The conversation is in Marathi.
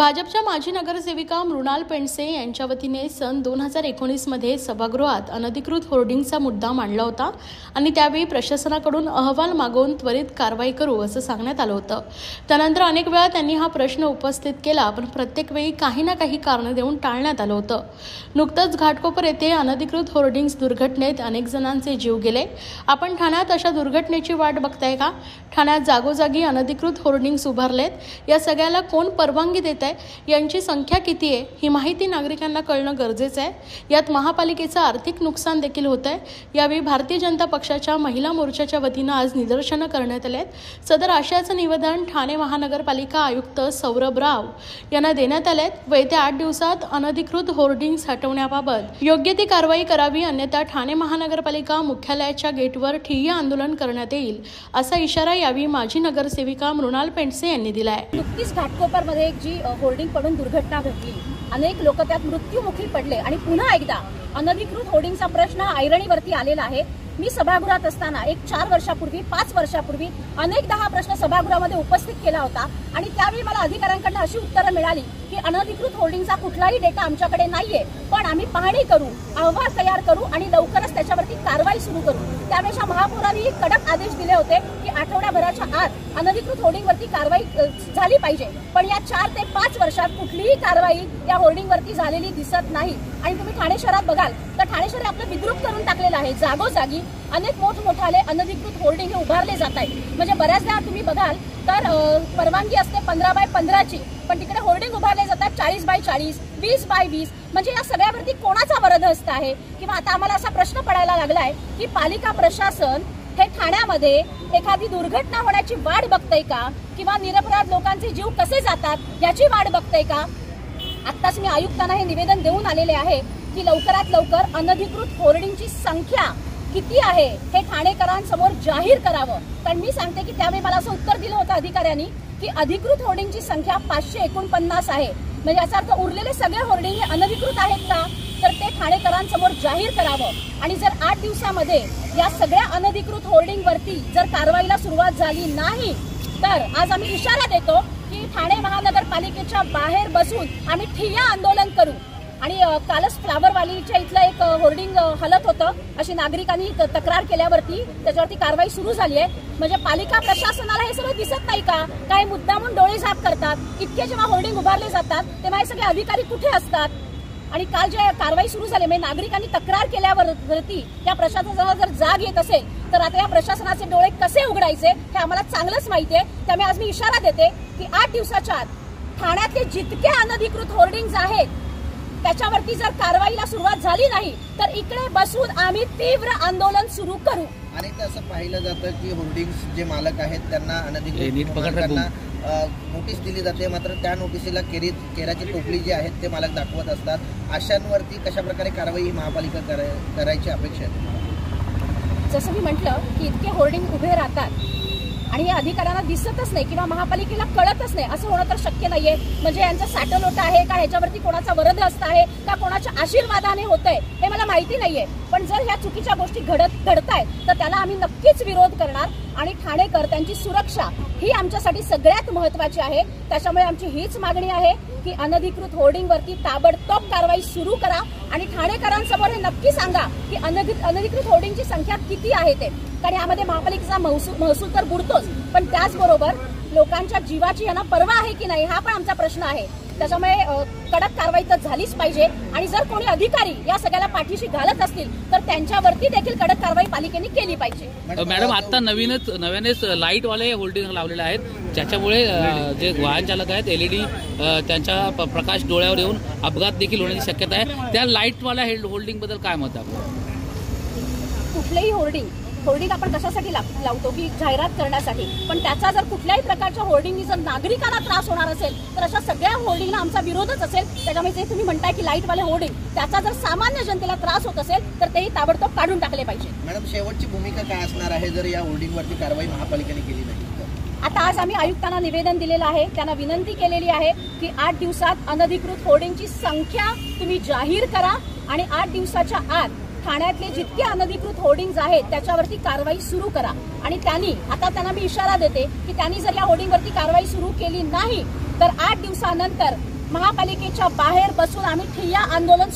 भाजपच्या माजी नगरसेविका मृणाल पेंडसे यांच्या वतीने सन 2019 मध्ये सभागृहात अनधिकृत होर्डिंगचा मुद्दा मांडला होता आणि त्यावेळी प्रशासनाकडून अहवाल मागवून त्वरित कारवाई करू असं सांगण्यात आलं होतं। त्यानंतर अनेक वेळा त्यांनी हा प्रश्न उपस्थित केला, पण प्रत्येक वेळी काही ना काही कारण देऊन टाळण्यात आलं होतं। नुकतंच घाटकोपर येथे अनधिकृत होर्डिंग्स दुर्घटनेत अनेक जणांचे जीव गेले। आपण ठाण्यात अशा दुर्घटनेची वाट बघताय का? ठाण्यात जागोजागी अनधिकृत होर्डिंग्स उभारलेत, या सगळ्याला कोण परवानगी देत आहे, यांची संख्या किती आहे ही माहिती नागरिकांना कळणं गरजेचं आहे। यात महापालिकेचं आर्थिक नुकसान देखील होत आहे। यावेळी भारतीय जनता पक्षाच्या महिला मोर्चाच्या वतीनं आज निदर्शनं करण्यात आलेत। सदर आशयाचं निवेदन ठाणे महानगरपालिका आयुक्त सौरभ राव यांना देण्यात आलेत व येत्या 8 दिवसात अनधिकृत होर्डिंग्स हटवण्याबाबत योग्य ती कारवाई करावी, अन्यथा ठाणे महानगरपालिका मुख्यालयाच्या गेटवर ठिय्या आंदोलन करण्यात येईल असा इशारा यावेळी माजी नगरसेविका मृणाल पेंडसे यांनी दिला आहे। नुकतीच घाटकोपरमध्ये एक जी होर्डिंग पडून दुर्घटना घडली, अनेक लोक त्यात मृत्युमुखी पडले आणि पुन्हा एकदा अनधिकृत होर्डिंगचा प्रश्न ऐरणीवरती आलेला आहे। मी सभागृहात असताना 4 वर्षापूर्वी 5 वर्षापूर्वी अनेकदा हा प्रश्न सभागृहामध्ये उपस्थित केला होता आणि त्यावेळी मला अधिकाऱ्यांकडून अशी उत्तरं मिळाली की अनधिकृत होर्डिंगचा कुठलाही डेटा आमच्याकडे नाहीये, पण आम्ही पाहणी करू, अहवाल तयार करू आणि लवकरच त्याच्यावरती कारवाई सुरू करू। त्यावेळेस महापौरांनी कडक आदेश दिले होते की आठवड्याभराच्या आत अनधिकृत होर्डिंगवरती कारवाई झाली पाहिजे, पण या 4 ते 5 वर्षात कुठलीही कारवाई या होर्डिंगवरती झालेली दिसत नाही। आणि तुम्ही ठाणे शहरात बघाल तर ठाणे शहर आपलं विद्रूप करून टाकलेलं आहे। जागोजागी अनेक मोठमोठाले अनधिकृत होर्डिंग हे उभारले जात आहेत। म्हणजे बऱ्याचदा तुम्ही बघाल तर परवानगी असते 15 बाय 15 ची, पण तिकडे होर्डिंग उभारले जातात 40 बाय 40, 20 बाय 20। म्हणजे या सगळ्यावरती कोणाचा वरदहस्त आहे? किंवा आता आम्हाला असा प्रश्न पडायला लागलाय की पालिका प्रशासन हे ठाण्यामध्ये एखादी दुर्घटना होण्याची वाट बघतंय का, किंवा निरपराध लोकांचे जीव कसे जातात याची वाट बघतंय का? आत्ताच मी आयुक्तांना हे निवेदन देऊन आलेले आहे की लवकरात लवकर अनधिकृत होर्डिंगची संख्या किती आहे हे ठाणेकरांसमोर जाहीर करावं। कारण मी सांगते की त्यावेळी मला असं उत्तर दिलं होतं अधिकाऱ्यांनी की अधिकृत होर्डिंगची संख्या 549 आहे। म्हणजे याचा अर्थ उरलेले सगळे होर्डिंग हे अनधिकृत आहेत का, तर ते ठाणेकरांसमोर जाहीर करावं। आणि जर 8 दिवसामध्ये या सगळ्या अनधिकृत होर्डिंगवरती जर कारवाईला सुरुवात झाली नाही तर आज आम्ही इशारा देतो की ठाणे महानगरपालिकेच्या बाहेर बसून आम्ही ठिय्या आंदोलन करू। आणि कालच फ्लावरवालीच्या इथलं एक होर्डिंग हलत होतं, अशी नागरिकांनी तक्रार केल्यावरती त्याच्यावरती कारवाई सुरू झाली आहे। म्हणजे पालिका प्रशासनाला हे सगळं दिसत नाही का? काही मुद्दामून डोळे झाक करतात। इतके जेव्हा होर्डिंग उभारले जातात तेव्हा हे सगळे अधिकारी कुठे असतात? आणि काल जे कारवाई सुरू झाली म्हणजे नागरिकांनी तक्रार केल्यावरती त्या प्रशासनाला जर जाग येत असेल तर आता या प्रशासनाचे डोळे कसे उघडायचे हे आम्हाला चांगलंच माहिती आहे। त्यामुळे आज मी इशारा देते की 8 दिवसाच्या आत ठाण्यातले जितके अनधिकृत होर्डिंग्स आहेत त्याच्यावरती जर कारवाईला सुरुवात झाली नाही तर इकडे बसून आम्ही तीव्र आंदोलन सुरू करू। अनेकदा असं पाहिलं जातं की होर्डिंग्स जे मालक आहेत त्यांना अनधिकृत मालकांना नोटीस दिली जाते, मात्र त्या नोटिसीला केराची टोपली जी आहेत ते मालक दाखवत असतात। अशांवरती कशा प्रकारे कारवाई महापालिका करायची अपेक्षा आहे? जसं मी म्हटलं की इतके होर्डिंग उभे राहतात आणि हे अधिकाऱ्यांना दिसतच नाही किंवा महापालिकेला कळतच नाही, असं होणं तर शक्य नाहीये। म्हणजे यांचा साठलोट आहे का, ह्याच्यावरती कोणाचा वरदहस्त आहे का, कोणाच्या आशीर्वादाने होतंय हे मला माहिती नाहीये। पण जर ह्या चुकीच्या गोष्टी घडतायत तर त्याला आम्ही नक्कीच विरोध करणार आणि ठाणेकर त्यांची सुरक्षा ही आमच्यासाठी सगळ्यात महत्त्वाची आहे। त्याच्यामुळे आमची हीच मागणी आहे की अनधिकृत होर्डिंगवरती ताबडतोब कारवाई सुरू करा आणि ठाणेकरांसमोर हे नक्की सांगा की अनधिकृत होर्डिंगची संख्या किती आहे ते। कारण यामध्ये महापालिकेचा महसूल तर बुडतोच, पण त्याचबरोबर लोकांच्या जीवाची यांना पर्वा आहे की नाही हा पण आमचा प्रश्न आहे। त्याच्यामुळे कडक कारवाई तर झालीच पाहिजे आणि जर कोणी अधिकारी या सगळ्याला पाठीशी घालत असतील तर त्यांच्यावरती देखील कडक कारवाई पालिकेने केली पाहिजे। मॅडम, आता नव्यानेच लाईटवाले होल्डिंग लावलेले आहेत, ज्याच्यामुळे जे वाहन चालक आहेत LED त्यांच्या प्रकाश डोळ्यावर येऊन अपघात देखील होण्याची शक्यता आहे। त्या लाईटवाल्या होल्डिंग बद्दल काय मत आहे आपलं? कुठलेही होर्डिंग आपण कशासाठी लावतो की जाहिरात करण्यासाठी, पण त्याचा जर कुठल्याही प्रकारच्या होर्डिंगनी जर नागरिकांना त्रास होणार असेल तर अशा सगळ्या होर्डिंगला आमचा विरोधच असेल। त्याच्यामुळे जे तुम्ही म्हणताय की लाईटवाले होर्डिंग त्याचा जर सामान्य जनतेला त्रास होत असेल तर तेही ताबडतोब काढून टाकले पाहिजे। मॅडम, शेवटची भूमिका काय असणार आहे जर या होर्डिंगवरती कारवाई महापालिकेने केली नाही? आता आज आम्ही आयुक्तांना निवेदन दिलेलं आहे, त्यांना विनंती केलेली आहे की 8 दिवसात अनधिकृत होर्डिंगची संख्या तुम्ही जाहीर करा आणि 8 दिवसाच्या आत ठाण्यातले जितके अनधिकृत होर्डिंग्ज आहेत त्याच्यावरती कारवाई सुरू करा। आणि त्यांना मी इशारा देते की त्यांनी जर या होर्डिंगवरती कारवाई सुरू केली नाही तर 8 दिवसानंतर महापालिकेच्या बाहेर बसून आम्ही ठिय्या आंदोलन